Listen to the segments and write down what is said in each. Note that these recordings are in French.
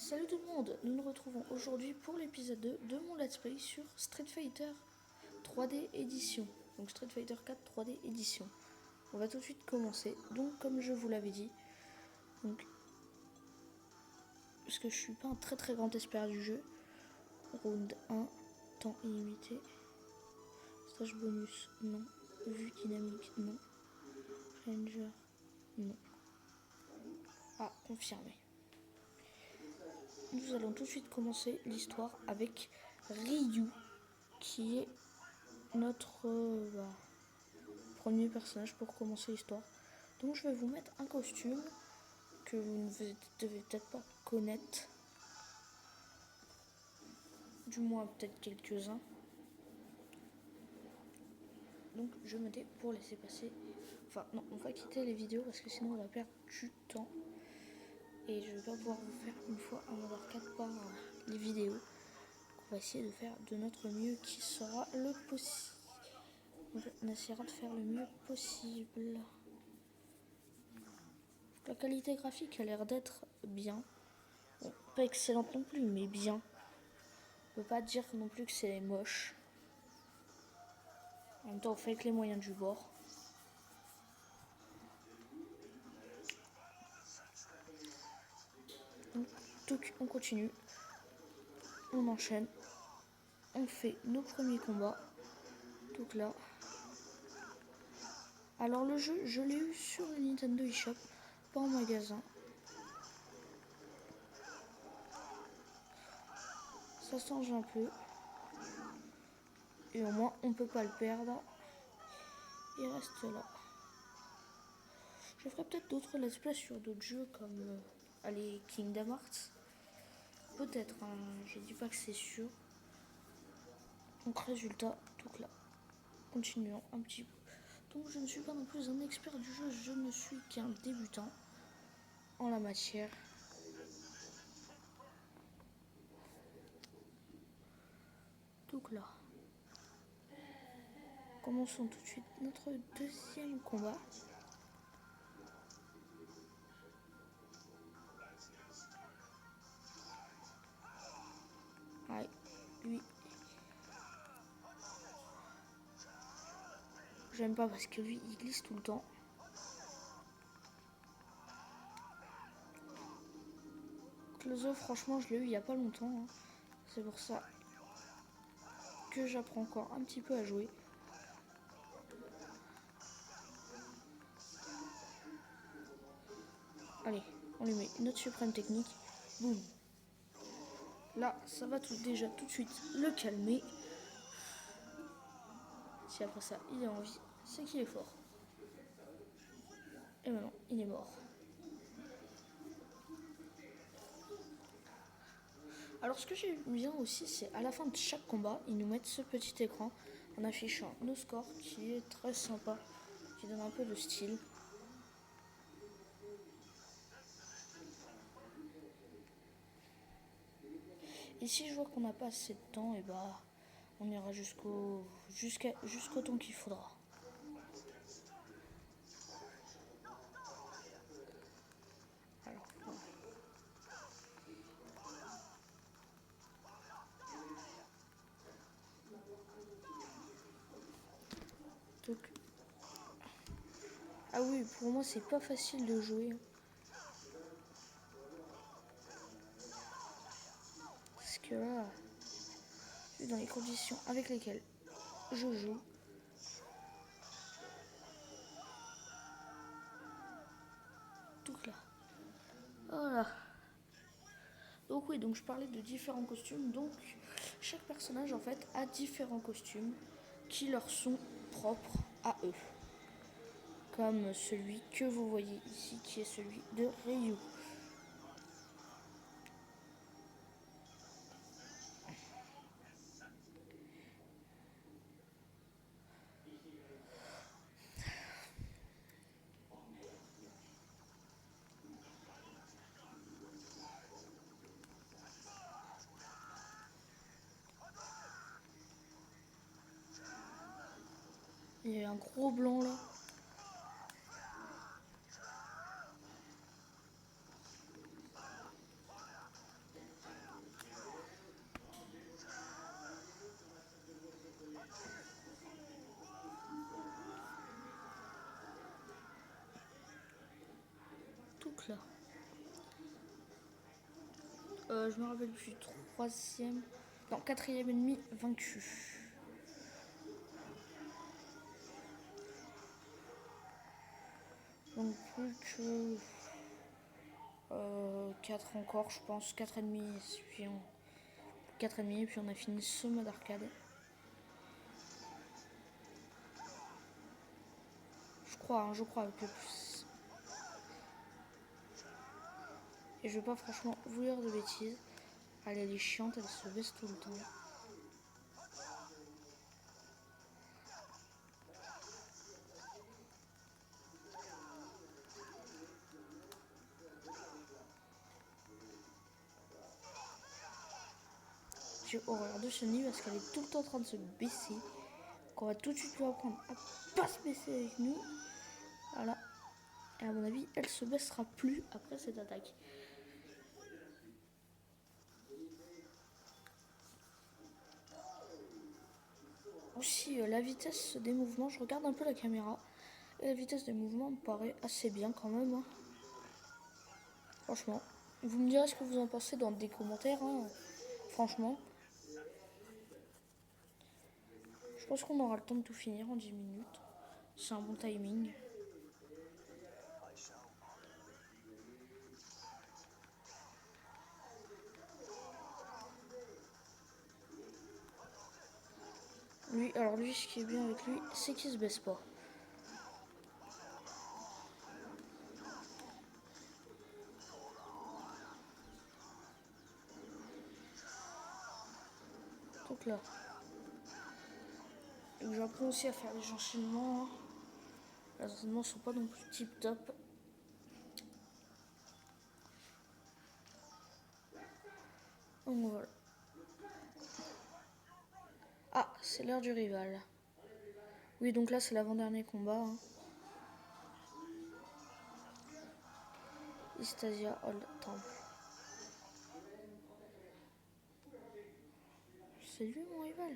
Salut tout le monde, nous nous retrouvons aujourd'hui pour l'épisode 2 de mon let's play sur Street Fighter 3D édition. Donc Street Fighter 4 3D édition. On va tout de suite commencer. Donc comme je vous l'avais dit, parce que je suis pas un très grand expert du jeu. Round 1, temps illimité. Stage bonus, non. Vue dynamique, non. Ranger, non. Ah, confirmé. Nous allons tout de suite commencer l'histoire avec Ryu, qui est notre premier personnage pour commencer l'histoire. Donc je vais vous mettre un costume que vous ne devez peut-être pas connaître. Du moins peut-être quelques-uns. Donc je me tais pour laisser passer. Enfin non, on va quitter les vidéos parce que sinon on va perdre du temps. Et je vais pas pouvoir vous faire une fois en avoir 4 par les vidéos. On va essayer de faire de notre mieux qui sera le possible. On essaiera de faire le mieux possible. La qualité graphique a l'air d'être bien. Bon, pas excellente non plus, mais bien. On peut pas dire non plus que c'est moche. En même temps, on fait avec les moyens du bord. Donc, on continue. On enchaîne. On fait nos premiers combats. Donc là. Alors le jeu, je l'ai eu sur le Nintendo eShop, pas en magasin. Ça change un peu. Et au moins, on peut pas le perdre. Il reste là. Je ferai peut-être d'autres let's play sur d'autres jeux comme allez, Kingdom Hearts. Peut-être, hein, je dis pas que c'est sûr. Donc résultat, donc là, continuons un petit peu. Donc je ne suis pas non plus un expert du jeu, je ne suis qu'un débutant en la matière. Donc là, commençons tout de suite notre deuxième combat. Allez, lui. J'aime pas parce que lui, il glisse tout le temps. Clozo, franchement, je l'ai eu il y a pas longtemps. Hein. C'est pour ça que j'apprends encore un petit peu à jouer. Allez, on lui met notre suprême technique. Boum. Là, ça va déjà tout de suite le calmer. Si après ça, il est en vie, c'est qu'il est fort. Et maintenant, il est mort. Alors, ce que j'aime bien aussi, c'est à la fin de chaque combat, ils nous mettent ce petit écran en affichant nos scores qui est très sympa, qui donne un peu de style. Et si je vois qu'on n'a pas assez de temps, et bah, on ira jusqu'au temps qu'il faudra. Alors, voilà. Donc, ah oui, pour moi, c'est pas facile de jouer. Parce que là, dans les conditions avec lesquelles je joue, donc là, voilà. Donc oui, donc je parlais de différents costumes. Donc chaque personnage en fait a différents costumes qui leur sont propres à eux. Comme celui que vous voyez ici qui est celui de Ryu. Il y a un gros blanc là. Je me rappelle plus. Troisième. Non, quatrième ennemi vaincu. Donc plus que 4 encore, je pense. 4 ennemis. Puis 4 ennemis, puis on a fini ce mode arcade. Je crois avec le plus. Et je vais pas franchement vous dire de bêtises. Elle est chiante, elle se baisse tout le temps. J'ai horreur de ce nid parce qu'elle est tout le temps en train de se baisser. Qu'on va tout de suite lui apprendre à pas se baisser avec nous. Voilà. Et à mon avis, elle se baissera plus après cette attaque. Aussi, la vitesse des mouvements, je regarde un peu la caméra. Et la vitesse des mouvements me paraît assez bien quand même. Hein. Franchement. Vous me direz ce que vous en pensez dans des commentaires. Hein. Franchement. Je pense qu'on aura le temps de tout finir en 10 minutes. C'est un bon timing. Lui, ce qui est bien avec lui, c'est qu'il se baisse pas. Donc là. Et j'apprends aussi à faire des enchaînements. Hein. Les enchaînements sont pas non plus tip top. Donc voilà. Ah, c'est l'heure du rival. Oui, donc là, c'est l'avant-dernier combat. Hein. Istasia Old Temple. C'est lui mon rival.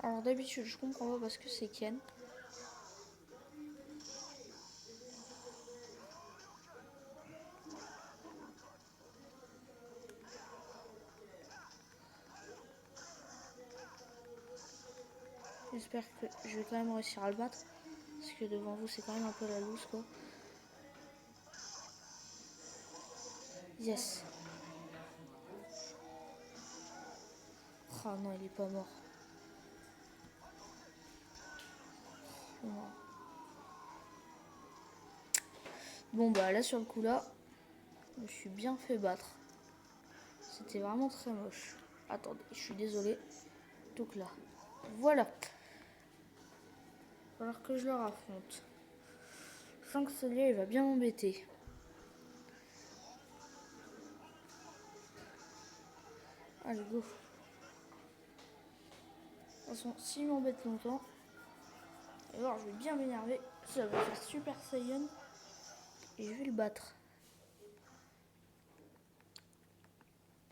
Alors d'habitude, je comprends pas parce que c'est Ken. J'espère que je vais quand même réussir à le battre. Parce que devant vous, c'est quand même un peu la loose, quoi. Yes. Ah non, il est pas mort. Non. Bon, bah là, sur le coup, là, je me suis bien fait battre. C'était vraiment très moche. Attendez, je suis désolée. Donc là, voilà. Il va falloir que je le raffronte. Je sens que celui-là, il va bien m'embêter. Allez, go. De toute façon, s'il m'embête longtemps, alors je vais bien m'énerver. Ça va faire Super Saiyan. Et je vais le battre.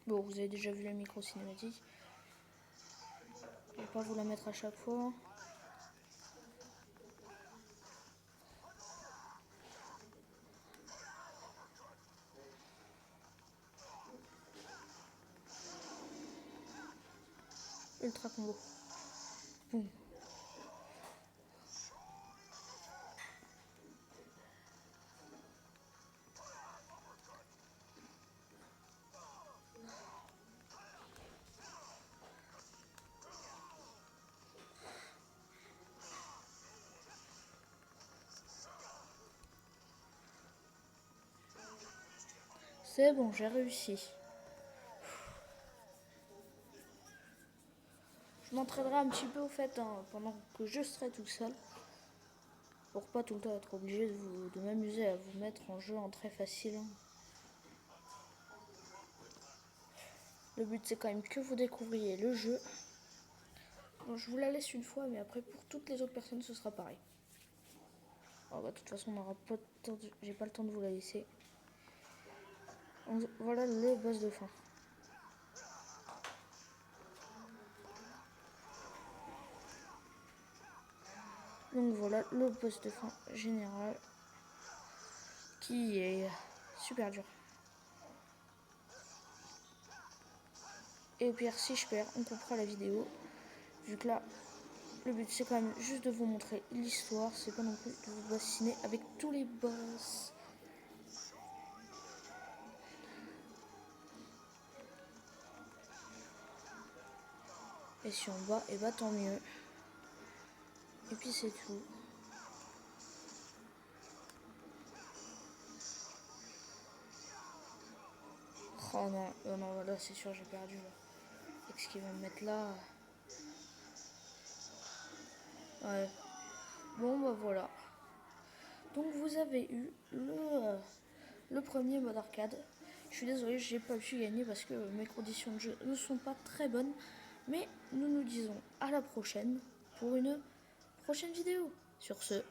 Bon, vous avez déjà vu la micro cinématique. Je vais pas vous la mettre à chaque fois. Ultra combo. Boum. C'est bon, j'ai réussi. Je m'entraînerai un petit peu au fait hein, pendant que je serai tout seul. Pour pas tout le temps être obligé de m'amuser à vous mettre en jeu en très facile. Le but c'est quand même que vous découvriez le jeu. Bon, je vous la laisse une fois, mais après pour toutes les autres personnes ce sera pareil. Oh, bah, de toute façon, on n'aura pas de temps j'ai pas le temps de vous la laisser. Voilà le boss de fin. Donc voilà le boss de fin général qui est super dur. Et au pire, si je perds, on coupera la vidéo. Vu que là, le but c'est quand même juste de vous montrer l'histoire. C'est pas non plus de vous bassiner avec tous les boss. Et si on bat, et bah tant mieux. Et puis c'est tout. Oh non, oh non, là c'est sûr j'ai perdu là. Avec ce qu'il va me mettre là. Ouais. Bon bah voilà. Donc vous avez eu le premier mode arcade. Je suis désolée, j'ai pas pu gagner parce que mes conditions de jeu ne sont pas très bonnes. Mais nous nous disons à la prochaine pour une prochaine vidéo. Sur ce,